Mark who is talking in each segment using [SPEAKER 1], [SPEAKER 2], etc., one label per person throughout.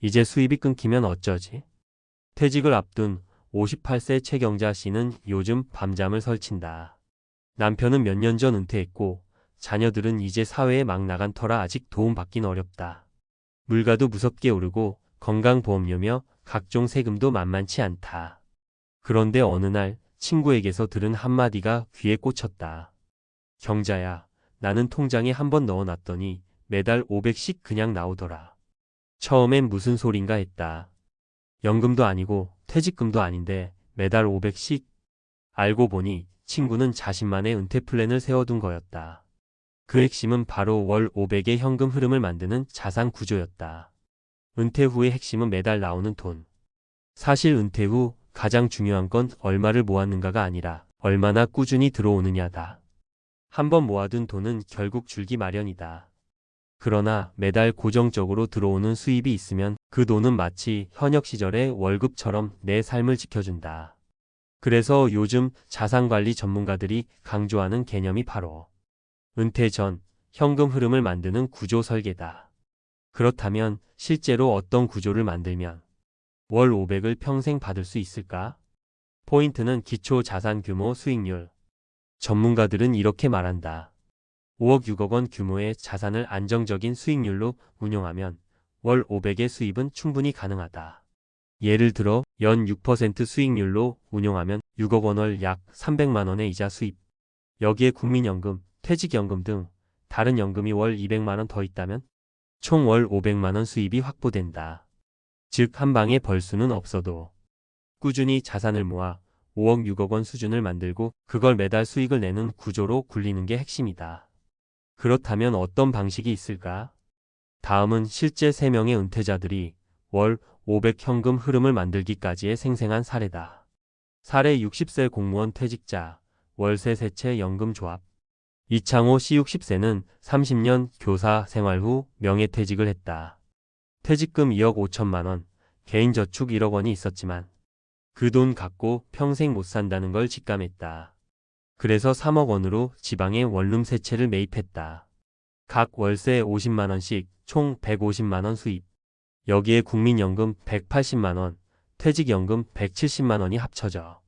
[SPEAKER 1] 이제 수입이 끊기면 어쩌지? 퇴직을 앞둔 58세 최경자 씨는 요즘 밤잠을 설친다. 남편은 몇 년 전 은퇴했고 자녀들은 이제 사회에 막 나간 터라 아직 도움받긴 어렵다. 물가도 무섭게 오르고 건강보험료며 각종 세금도 만만치 않다. 그런데 어느 날 친구에게서 들은 한마디가 귀에 꽂혔다. 경자야, 나는 통장에 한번 넣어놨더니 매달 500씩 그냥 나오더라. 처음엔 무슨 소린가 했다. 연금도 아니고 퇴직금도 아닌데 매달 500씩? 알고 보니 친구는 자신만의 은퇴 플랜을 세워둔 거였다. 그 핵심은 바로 월 500의 현금 흐름을 만드는 자산 구조였다. 은퇴 후의 핵심은 매달 나오는 돈. 사실 은퇴 후 가장 중요한 건 얼마를 모았는가가 아니라 얼마나 꾸준히 들어오느냐다. 한번 모아둔 돈은 결국 줄기 마련이다. 그러나 매달 고정적으로 들어오는 수입이 있으면 그 돈은 마치 현역 시절의 월급처럼 내 삶을 지켜준다. 그래서 요즘 자산관리 전문가들이 강조하는 개념이 바로 은퇴 전 현금 흐름을 만드는 구조 설계다. 그렇다면 실제로 어떤 구조를 만들면 월 500을 평생 받을 수 있을까? 포인트는 기초 자산 규모 수익률. 전문가들은 이렇게 말한다. 5억 6억 원 규모의 자산을 안정적인 수익률로 운용하면 월 500의 수입은 충분히 가능하다. 예를 들어 연 6% 수익률로 운용하면 6억 원 월 약 300만 원의 이자 수입. 여기에 국민연금, 퇴직연금 등 다른 연금이 월 200만 원 더 있다면 총 월 500만 원 수입이 확보된다. 즉 한 방에 벌 수는 없어도 꾸준히 자산을 모아 5억 6억 원 수준을 만들고 그걸 매달 수익을 내는 구조로 굴리는 게 핵심이다. 그렇다면 어떤 방식이 있을까? 다음은 실제 3명의 은퇴자들이 월 500 현금 흐름을 만들기까지의 생생한 사례다. 사례 60세 공무원 퇴직자, 월세 세채 연금 조합. 이창호 씨 60세는 30년 교사 생활 후 명예퇴직을 했다. 퇴직금 2억 5천만 원, 개인저축 1억 원이 있었지만 그 돈 갖고 평생 못 산다는 걸 직감했다. 그래서 3억 원으로 지방에 원룸 세 채를 매입했다. 각 월세 50만 원씩 총 150만 원 수입. 여기에 국민연금 180만 원, 퇴직연금 170만 원이 합쳐져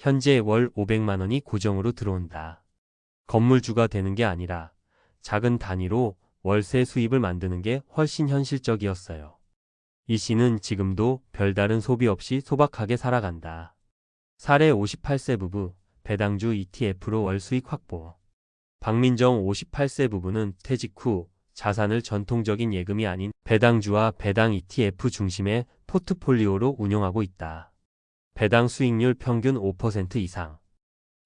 [SPEAKER 1] 현재 월 500만 원이 고정으로 들어온다. 건물주가 되는 게 아니라 작은 단위로 월세 수입을 만드는 게 훨씬 현실적이었어요. 이 씨는 지금도 별다른 소비 없이 소박하게 살아간다. 사례 58세 부부, 배당주 ETF로 월 수익 확보. 박민정 58세 부부는 퇴직 후 자산을 전통적인 예금이 아닌 배당주와 배당 ETF 중심의 포트폴리오로 운용하고 있다. 배당 수익률 평균 5% 이상.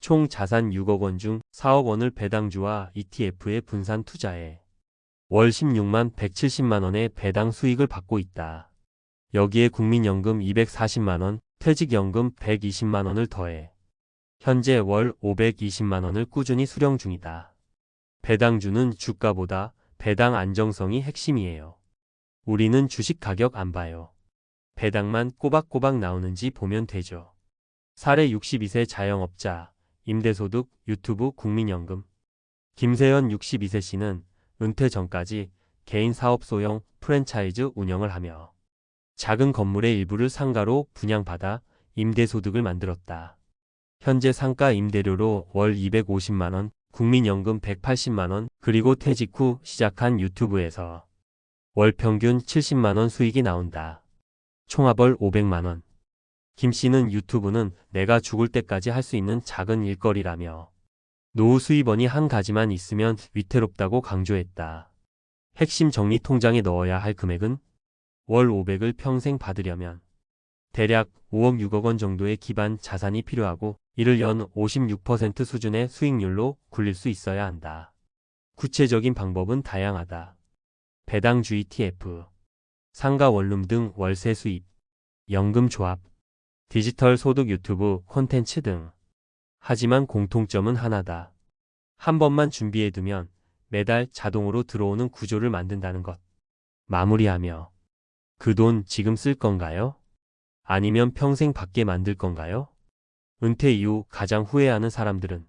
[SPEAKER 1] 총 자산 6억 원 중 4억 원을 배당주와 ETF에 분산 투자해 월 16만 170만 원의 배당 수익을 받고 있다. 여기에 국민연금 240만 원, 퇴직연금 120만 원을 더해 현재 월 520만 원을 꾸준히 수령 중이다. 배당주는 주가보다 배당 안정성이 핵심이에요. 우리는 주식 가격 안 봐요. 배당만 꼬박꼬박 나오는지 보면 되죠. 사례 62세 자영업자, 임대소득, 유튜브, 국민연금. 김세연 62세 씨는 은퇴 전까지 개인 사업 소형 프랜차이즈 운영을 하며 작은 건물의 일부를 상가로 분양받아 임대소득을 만들었다. 현재 상가 임대료로 월 250만 원, 국민연금 180만 원, 그리고 퇴직 후 시작한 유튜브에서 월 평균 70만 원 수익이 나온다. 총합월 500만 원. 김 씨는 유튜브는 내가 죽을 때까지 할 수 있는 작은 일거리라며 노후 수입원이 한 가지만 있으면 위태롭다고 강조했다. 핵심 정리 통장에 넣어야 할 금액은 월 500을 평생 받으려면 대략 5억 6억 원 정도의 기반 자산이 필요하고 이를 연 56% 수준의 수익률로 굴릴 수 있어야 한다. 구체적인 방법은 다양하다. 배당주 ETF, 상가 원룸 등 월세 수입, 연금 조합, 디지털 소득 유튜브 콘텐츠 등. 하지만 공통점은 하나다. 한 번만 준비해두면 매달 자동으로 들어오는 구조를 만든다는 것. 마무리하며 그 돈 지금 쓸 건가요? 아니면 평생 받게 만들 건가요? 은퇴 이후 가장 후회하는 사람들은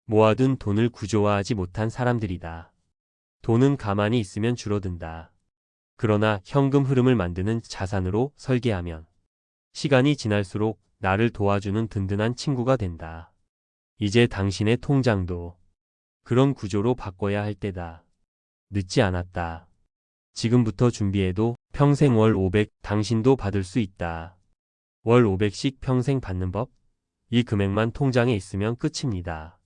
[SPEAKER 1] 모아둔 돈을 구조화하지 못한 사람들이다. 돈은 가만히 있으면 줄어든다. 그러나 현금 흐름을 만드는 자산으로 설계하면 시간이 지날수록 나를 도와주는 든든한 친구가 된다. 이제 당신의 통장도 그런 구조로 바꿔야 할 때다. 늦지 않았다. 지금부터 준비해도 평생 월 500 당신도 받을 수 있다. 월 500씩 평생 받는 법? 이 금액만 통장에 있으면 끝입니다.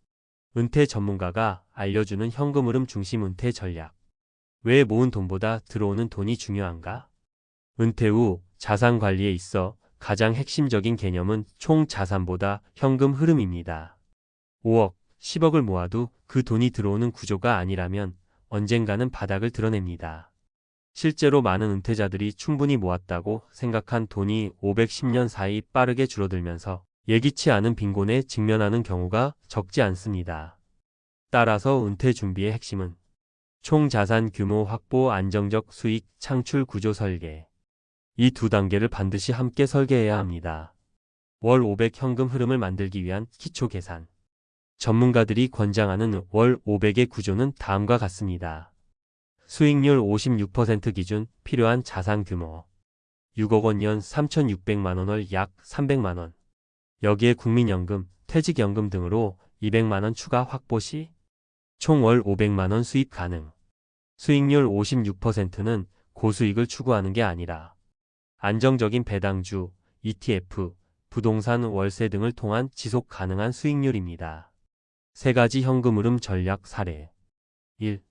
[SPEAKER 1] 은퇴 전문가가 알려주는 현금 흐름 중심 은퇴 전략. 왜 모은 돈보다 들어오는 돈이 중요한가? 은퇴 후 자산 관리에 있어 가장 핵심적인 개념은 총 자산보다 현금 흐름입니다. 5억, 10억을 모아도 그 돈이 들어오는 구조가 아니라면 언젠가는 바닥을 드러냅니다. 실제로 많은 은퇴자들이 충분히 모았다고 생각한 돈이 510년 사이 빠르게 줄어들면서 예기치 않은 빈곤에 직면하는 경우가 적지 않습니다. 따라서 은퇴 준비의 핵심은 총 자산 규모 확보, 안정적 수익 창출 구조 설계. 이 두 단계를 반드시 함께 설계해야 합니다. 월 500 현금 흐름을 만들기 위한 기초 계산. 전문가들이 권장하는 월 500의 구조는 다음과 같습니다. 수익률 56% 기준 필요한 자산 규모 6억 원 연 3,600만 원 월 약 300만 원. 여기에 국민연금, 퇴직연금 등으로 200만 원 추가 확보 시 총 월 500만 원 수입 가능. 수익률 56%는 고수익을 추구하는 게 아니라 안정적인 배당주, ETF, 부동산 월세 등을 통한 지속 가능한 수익률입니다. 세 가지 현금 흐름 전략 사례. 1.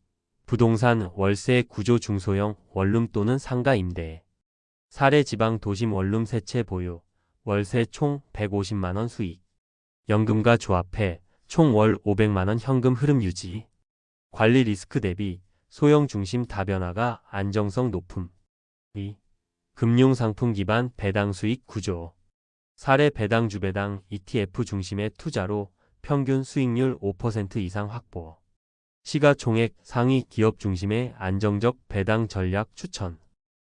[SPEAKER 1] 부동산 월세 구조 중소형 원룸 또는 상가 임대. 사례 지방 도심 원룸 세 채 보유. 월세 총 150만 원 수익. 연금과 조합해 총 월 500만 원 현금 흐름 유지. 관리 리스크 대비 소형 중심 다변화가 안정성 높음. 2. 금융상품 기반 배당 수익 구조. 사례 배당 주배당 ETF 중심의 투자로 평균 수익률 5% 이상 확보. 시가총액 상위 기업 중심의 안정적 배당 전략 추천.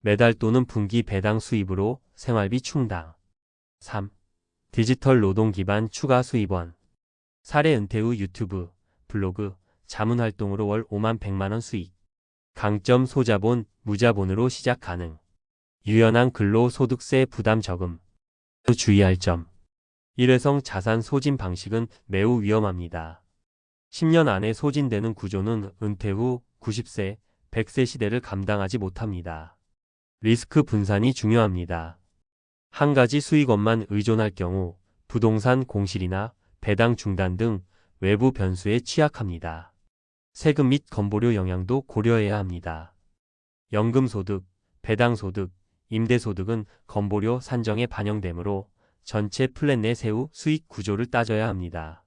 [SPEAKER 1] 매달 또는 분기 배당 수입으로 생활비 충당. 3. 디지털 노동 기반 추가 수입원. 사례 은퇴 후 유튜브, 블로그, 자문활동으로 월 5만 100만 원 수익. 강점 소자본, 무자본으로 시작 가능. 유연한 근로소득세 부담 적음. 주의할 점. 일회성 자산 소진 방식은 매우 위험합니다. 10년 안에 소진되는 구조는 은퇴 후 90세, 100세 시대를 감당하지 못합니다. 리스크 분산이 중요합니다. 한 가지 수익원만 의존할 경우 부동산 공실이나 배당 중단 등 외부 변수에 취약합니다. 세금 및 건보료 영향도 고려해야 합니다. 연금소득, 배당소득, 임대소득은 건보료 산정에 반영되므로 전체 플랜 내 세후 수익 구조를 따져야 합니다.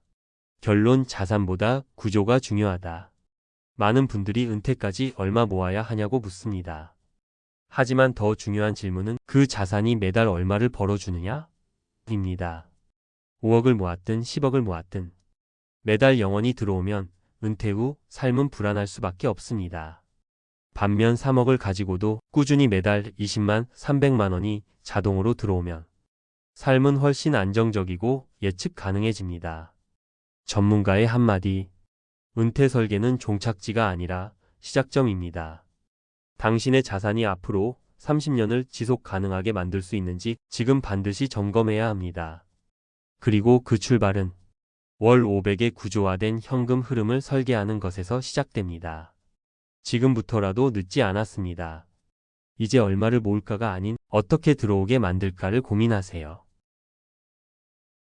[SPEAKER 1] 결론 자산보다 구조가 중요하다. 많은 분들이 은퇴까지 얼마 모아야 하냐고 묻습니다. 하지만 더 중요한 질문은 그 자산이 매달 얼마를 벌어주느냐? 입니다. 5억을 모았든 10억을 모았든 매달 영원히 들어오면 은퇴 후 삶은 불안할 수밖에 없습니다. 반면 3억을 가지고도 꾸준히 매달 20만 300만 원이 자동으로 들어오면 삶은 훨씬 안정적이고 예측 가능해집니다. 전문가의 한마디. 은퇴 설계는 종착지가 아니라 시작점입니다. 당신의 자산이 앞으로 30년을 지속 가능하게 만들 수 있는지 지금 반드시 점검해야 합니다. 그리고 그 출발은 월 500의 구조화된 현금 흐름을 설계하는 것에서 시작됩니다. 지금부터라도 늦지 않았습니다. 이제 얼마를 모을까가 아닌 어떻게 들어오게 만들까를 고민하세요.